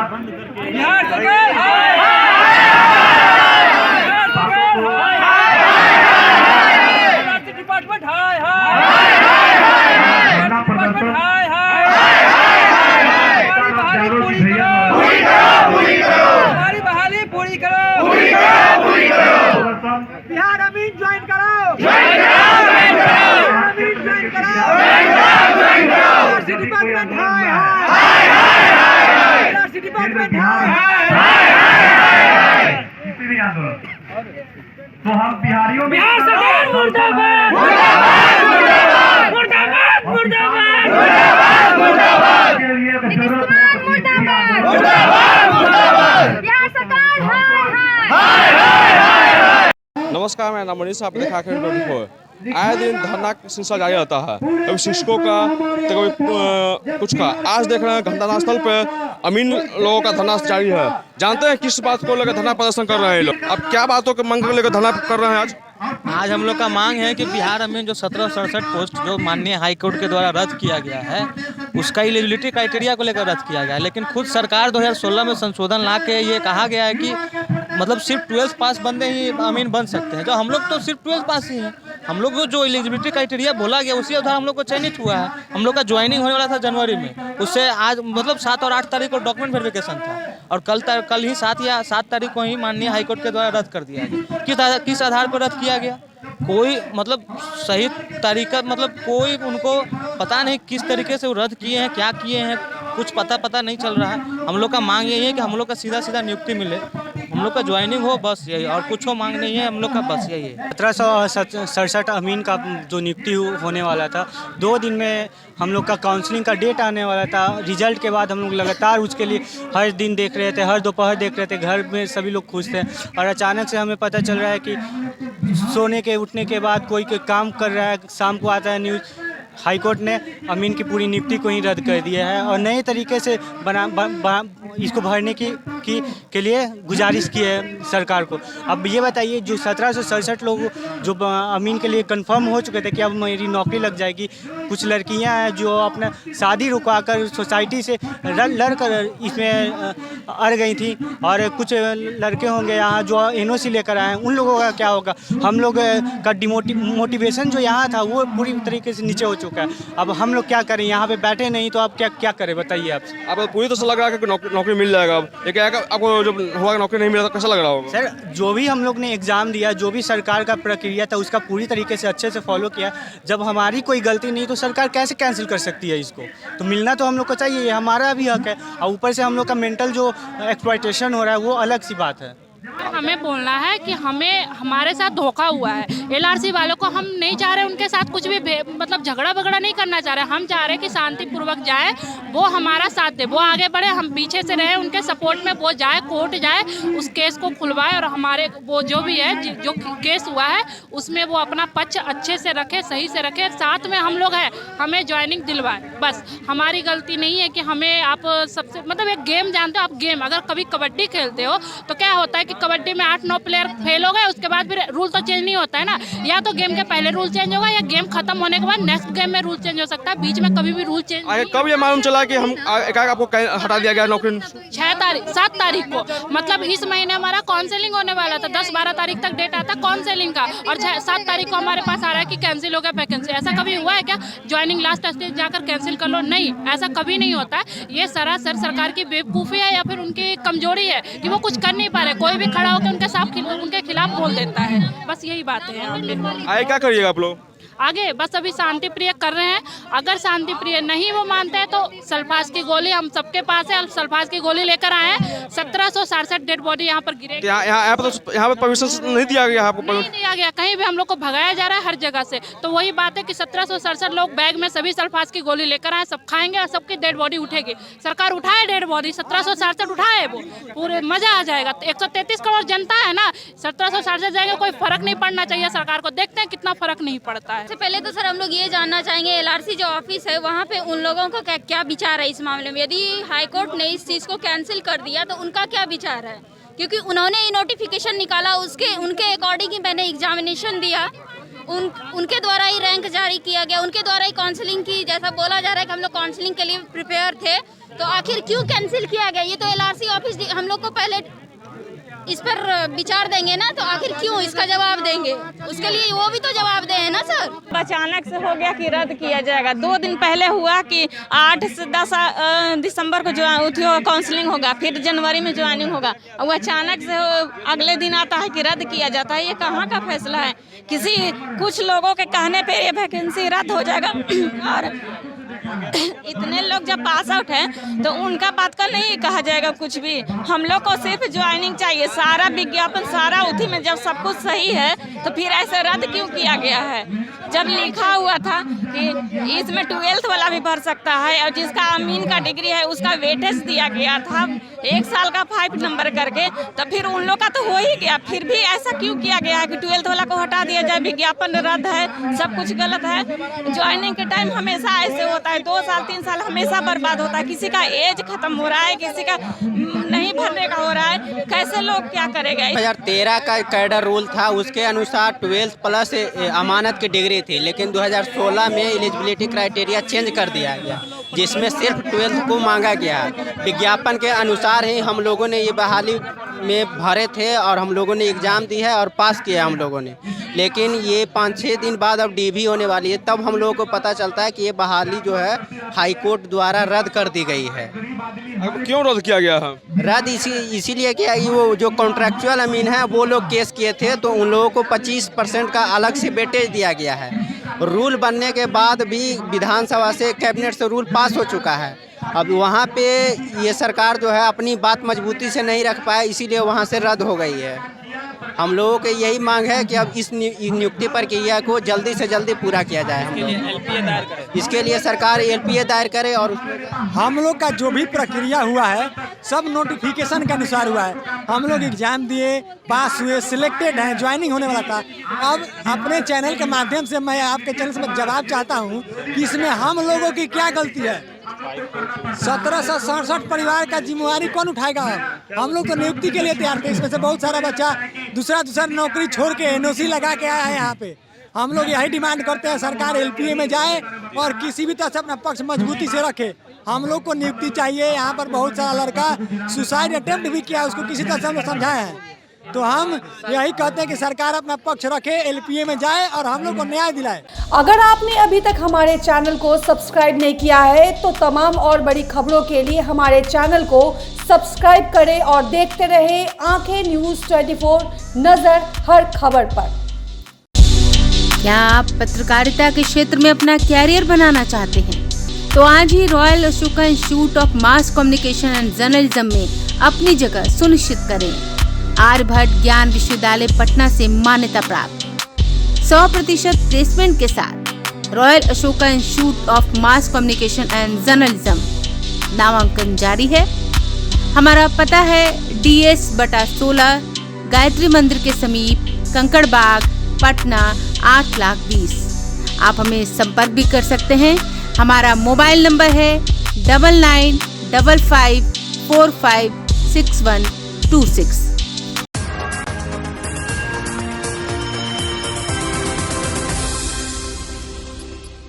बिहार सरकार हाय डिपार्टमेंट हाय डिपार्टमेंट हाय हमारी बहाली पूरी करो बिहार अमीन ज्वाइन करो डिपार्टमेंट हाय डिपार्टमेंट हाय आंदोलन तो हम बिहारियों में बिहार सरकार मुर्दाबाद मुर्दाबाद मुर्दाबाद के लिए बिहार सरकार नमस्कार, मैं नाम मनीष, आप देखा कर 24। आए दिन धरना सिलसिला जारी रहता है, कभी शिक्षकों का तो कभी कुछ का। आज देख रहे हैं धरना स्थल पे अमीन लोगों का धरना जारी है। जानते हैं किस बात को लेकर धरना प्रदर्शन कर रहे हैं लोग। अब क्या बातों के मांग लेकर धरना कर रहे हैं आज हम लोग का मांग है कि बिहार अमीन जो 1767 पोस्ट जो माननीय हाई कोर्ट के द्वारा रद्द किया गया है, उसका एलिजिबिलिटी क्राइटेरिया को लेकर रद्द किया गया है। लेकिन खुद सरकार 2016 में संशोधन ला के ये कहा गया है कि मतलब सिर्फ 12th पास बंदे ही अमीन बन सकते हैं। जो हम लोग तो सिर्फ 12th पास ही हैं। हम लोग को जो एलिजिबिलिटी क्राइटेरिया बोला गया उसी आधार हम लोग को चयनित हुआ है। हम लोग का ज्वाइनिंग होने वाला था जनवरी में, उससे आज मतलब 7 और 8 तारीख को डॉक्यूमेंट वेरिफिकेशन था और कल ही 7 तारीख को ही माननीय हाईकोर्ट के द्वारा रद्द कर दिया गया। किस आधार पर रद्द किया गया? कोई मतलब सही तरीका मतलब कोई उनको पता नहीं किस तरीके से वो रद्द किए हैं, क्या किए हैं, कुछ पता नहीं चल रहा है। हम लोग का मांग यही है कि हम लोग का सीधा नियुक्ति मिले, हम लोग का ज्वाइनिंग हो, बस यही, और कुछ मांग नहीं है हम लोग का, बस यही है। 1767 अमीन का जो नियुक्ति होने वाला था, 2 दिन में हम लोग का काउंसलिंग का डेट आने वाला था। रिजल्ट के बाद हम लोग लगातार उसके लिए हर दिन देख रहे थे, हर दोपहर देख रहे थे, घर में सभी लोग खुश थे। और अचानक से हमें पता चल रहा है कि सोने के उठने के बाद कोई काम कर रहा है, शाम को आता है न्यूज़ हाईकोर्ट ने अमीन की पूरी नियुक्ति को ही रद्द कर दिया है और नए तरीके से इसको भरने के लिए गुजारिश की है सरकार को। अब ये बताइए, जो 1767 लोग जो अमीन के लिए कंफर्म हो चुके थे कि अब मेरी नौकरी लग जाएगी, कुछ लड़कियां हैं जो अपना शादी रुकवाकर सोसाइटी से लड़कर इसमें अड़ गई थी, और कुछ लड़के होंगे यहाँ जो NOC लेकर आए हैं, उन लोगों का क्या होगा? हम लोग का मोटिवेशन जो यहाँ था वो पूरी तरीके से नीचे हो चुका है। अब हम लोग क्या करें? यहाँ पे बैठे नहीं तो आप क्या करें, बताइए आप। अब पूरी तरह से लग रहा है कि नौकरी मिल जाएगा। एक आपको जब हुआ नौकरी नहीं मिला तो कैसा लग रहा होगा? सर, जो भी हम लोग ने एग्ज़ाम दिया, जो भी सरकार का प्रक्रिया था, उसका पूरी तरीके से अच्छे से फॉलो किया। जब हमारी कोई गलती नहीं तो सरकार कैसे कैंसिल कर सकती है इसको? तो मिलना तो हम लोग को चाहिए, ये हमारा भी हक है। और ऊपर से हम लोग का मेंटल जो एक्सप्लॉयटेशन हो रहा है वो अलग सी बात है। हमें बोलना है कि हमारे साथ धोखा हुआ है। LRC वालों को हम नहीं चाह रहे उनके साथ कुछ भी मतलब झगड़ा बगड़ा नहीं करना चाह रहे। हम चाह रहे हैं कि शांतिपूर्वक जाए, वो हमारा साथ दे, वो आगे बढ़े, हम पीछे से रहे उनके सपोर्ट में। वो जाए, कोर्ट जाए, उस केस को खुलवाए और हमारे वो जो भी है जो केस हुआ है उसमें वो अपना पक्ष अच्छे से रखे, सही से रखे। साथ में हम लोग हैं, हमें ज्वाइनिंग दिलवाए, बस। हमारी गलती नहीं है कि हमें आप सबसे मतलब एक गेम जानते हो आप, गेम अगर कभी कबड्डी खेलते हो तो क्या होता है कि कबड्डी में 8-9 प्लेयर फेल हो गए, उसके बाद फिर रूल तो चेंज नहीं होता है ना। या तो गेम के पहले रूल चेंज होगा या गेम खत्म होने के बाद नेक्स्ट गेम में रूल चेंज हो सकता है। बीच में कभी भी रूल चेंज कब ये मालूम चला कि हम आपको हटा दिया गया नौकरी? 7 तारीख को, मतलब इस महीने हमारा काउंसलिंग होने वाला था। 10-12 तारीख तक डेट आता काउंसलिंग का, और 7 तारीख को हमारे पास आ रहा है कि कैंसिल हो गया वैकेंसी। ऐसा कभी हुआ है क्या? ज्वाइनिंग लास्ट स्टेज जाकर कैंसिल कर लो? नहीं, ऐसा कभी नहीं होता है। ये सरासर सरकार की बेवकूफ़ी है या फिर उनकी कमजोरी है कि वो कुछ कर नहीं पा रहे। कोई भी खड़ा होकर उनके खिलाफ बोल देता है, बस यही बात है। आगे क्या करिएगा आप लोग? आगे बस अभी शांति प्रिय कर रहे हैं। अगर शांति प्रिय नहीं वो मानते हैं तो सल्फास की गोली हम सबके पास है, सल्फास की गोली लेकर आए हैं। 1767 डेड बॉडी यहाँ पर गिरेगी। यहाँ पे परमिशन नहीं दिया गया आपको? नहीं दिया गया, कहीं भी हम लोग को भगाया जा रहा है हर जगह से। तो वही बात है कि 1767 लोग बैग में सभी सल्फास की गोली लेकर आए, सब खाएंगे और सबकी डेड बॉडी उठेगी। सरकार उठाए डेड बॉडी, 1767 उठाए, वो पूरे मजा आ जाएगा। 133 करोड़ जनता है ना, 1767 जाएगा, कोई फर्क नहीं पड़ना चाहिए सरकार को। देखते हैं कितना फर्क नहीं पड़ता है। सबसे पहले तो सर हम लोग ये जानना चाहेंगे LRC जो ऑफिस है वहाँ पे उन लोगों का क्या विचार है इस मामले में? यदि हाईकोर्ट ने इस चीज़ को कैंसिल कर दिया तो उनका क्या विचार है? क्योंकि उन्होंने ये नोटिफिकेशन निकाला, उनके अकॉर्डिंग ही मैंने एग्जामिनेशन दिया, उनके द्वारा ही रैंक जारी किया गया, उनके द्वारा ही काउंसलिंग की। जैसा बोला जा रहा है कि हम लोग काउंसलिंग के लिए प्रिपेयर थे, तो आखिर क्यों कैंसिल किया गया? ये तो एलआरसी ऑफिस हम लोग को पहले इस पर विचार देंगे ना, तो आखिर क्यों इसका जवाब देंगे? उसके लिए वो भी तो जवाब दें ना सर। अचानक से हो गया कि रद्द किया जाएगा। 2 दिन पहले हुआ कि 8 से 10 दिसंबर को जो काउंसलिंग होगा, फिर जनवरी में ज्वाइनिंग होगा, और वो अचानक से अगले दिन आता है कि रद्द किया जाता है। ये कहाँ का फैसला है? कुछ लोगों के कहने पे ये वैकेंसी रद्द हो जाएगा और इतने लोग जब पास आउट हैं तो उनका बात का नहीं कहा जाएगा कुछ भी। हम लोग को सिर्फ ज्वाइनिंग चाहिए। सारा विज्ञापन सारा उसी में जब सब कुछ सही है तो फिर ऐसे रद्द क्यों किया गया है? जब लिखा हुआ था कि इसमें 12th वाला भी भर सकता है और जिसका अमीन का डिग्री है उसका वेटेज दिया गया था 1 साल का 5 नंबर करके, तो फिर उन लोग का तो हो ही गया। फिर भी ऐसा क्यों किया गया है कि 12th वाला को हटा दिया जाए? विज्ञापन रद्द है, सब कुछ गलत है। ज्वाइनिंग के टाइम हमेशा ऐसे होता है, 2 साल 3 साल हमेशा बर्बाद होता है। किसी का एज खत्म हो रहा है, किसी का नहीं भरने का हो रहा है, कैसे लोग क्या करेगा? 2013 का कैडर रूल था, उसके अनुसार 12 प्लस अमानत की डिग्री थी, लेकिन 2016 में एलिजिबिलिटी क्राइटेरिया चेंज कर दिया गया जिसमें सिर्फ 12th को मांगा गया है। विज्ञापन के अनुसार ही हम लोगों ने ये बहाली में भरे थे और हम लोगों ने एग्ज़ाम दी है और पास किया हम लोगों ने, लेकिन ये 5-6 दिन बाद अब डीवी होने वाली है, तब हम लोगों को पता चलता है कि ये बहाली जो है हाई कोर्ट द्वारा रद्द कर दी गई है। अब क्यों रद्द किया गया है? रद्द इसीलिए किया कि वो जो कॉन्ट्रैक्चुअल अमीन है वो लोग केस किए थे, तो उन लोगों को 25% का अलग से वेटेज दिया गया है। रूल बनने के बाद भी विधानसभा से कैबिनेट से रूल पास हो चुका है। अब वहाँ पे ये सरकार जो है अपनी बात मजबूती से नहीं रख पाए, इसीलिए वहाँ से रद्द हो गई है। हम लोगों की यही मांग है कि अब इस नियुक्ति प्रक्रिया को जल्दी से जल्दी पूरा किया जाए। हम लोग इसके लिए सरकार एलपीए दायर करे और हम लोग का जो भी प्रक्रिया हुआ है सब नोटिफिकेशन के अनुसार हुआ है। हम लोग एग्जाम दिए, पास हुए, सिलेक्टेड हैं, ज्वाइनिंग होने वाला था। अब अपने चैनल के माध्यम से मैं आपके चैनल से जवाब चाहता हूँ कि इसमें हम लोगों की क्या गलती है? 1767 परिवार का जिम्मेवारी कौन उठाएगा? हम लोग तो नियुक्ति के लिए तैयार थे। इसमें से बहुत सारा बच्चा दूसरा नौकरी छोड़ के एनओसी लगा के आया है यहाँ पे। हम लोग यही डिमांड करते हैं सरकार एलपीए में जाए और किसी भी तरह से अपना पक्ष मजबूती से रखे। हम लोग को नियुक्ति चाहिए। यहाँ पर बहुत सारा लड़का सुसाइड अटेम्प्ट भी किया, उसको किसी तरह से हम समझाए हैं। तो हम यही कहते हैं कि सरकार अपना पक्ष रखे, एलपीए में जाए और हम लोग को न्याय दिलाए। अगर आपने अभी तक हमारे चैनल को सब्सक्राइब नहीं किया है तो तमाम और बड़ी खबरों के लिए हमारे चैनल को सब्सक्राइब करें और देखते रहे आंखें न्यूज़ 24, नजर हर खबर पर। क्या आप पत्रकारिता के क्षेत्र में अपना कैरियर बनाना चाहते हैं? तो आज ही Royal Ashoka Institute of Mass Communication and Journalism में अपनी जगह सुनिश्चित करें। आर्यभट्ट ज्ञान विश्वविद्यालय पटना से मान्यता प्राप्त 100% प्लेसमेंट के साथ royal Ashoka Institute of Mass Communication and journalism नामांकन जारी है। हमारा पता है DS/16 गायत्री मंदिर के समीप, कंकड़ बाग, पटना 8,20,000। आप हमें संपर्क भी कर सकते हैं। हमारा मोबाइल नंबर है 9955456126।